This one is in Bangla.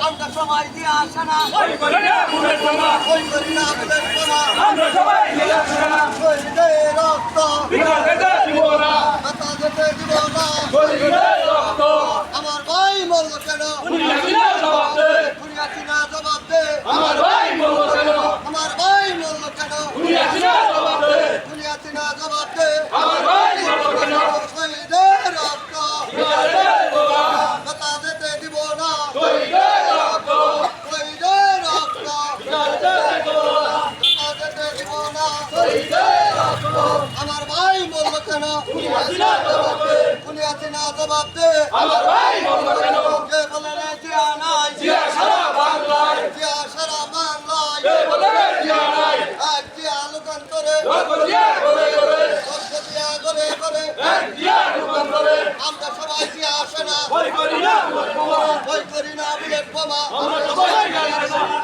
আমরা সবাই দিয়ে আসে না ওই করি না বুলেট বোমা ওই করি না বুলেট বোমা আমরা সবাই মিলে আসেনা শহীদের রক্ত বিকাল খেতে দিব না কথা যেতে দিব না শহীদের রক্ত আমার ভাই মরল কেন দুনিয়া কিনা জবাব দে দুনিয়া চিনা জবাব দে আমার ভাই বলবো কেন আমার ভাই মরল কেন দুনিয়া কিনা জবাব দে দুনিয়া চিনা জবাব দে আমার ভাই বলবো কেন শহীদের রক্ত বিকালের বোমা কথা যেতে দিব না শহীদের রক্ত শহীদের রক্ত বিকালের বোমা কথা যেতে দিব না শহীদের রক্ত আমার ভাই মরল কেন দুনিয়া কিনা জবাব দে দুনিয়া চিনা জবাব দে আমার ভাই বলবো কেন যে বলে রে জিয়া নাই জিয়া সারা বাংলায় জিয়া সারা বাংলায় কে বলে জিয়া নাই এক জিয়া লোকান্তরে রক্ত দিয়ে করে করে রক্ত দিয়া গলে গলে এক জিয়া রূপান্তরে আমরা সবাই জিয়া আসে না ওই করি না বুলেট বোমা ওই করি না বুলেট বোমা আমরা সবাই মিলে আসেনা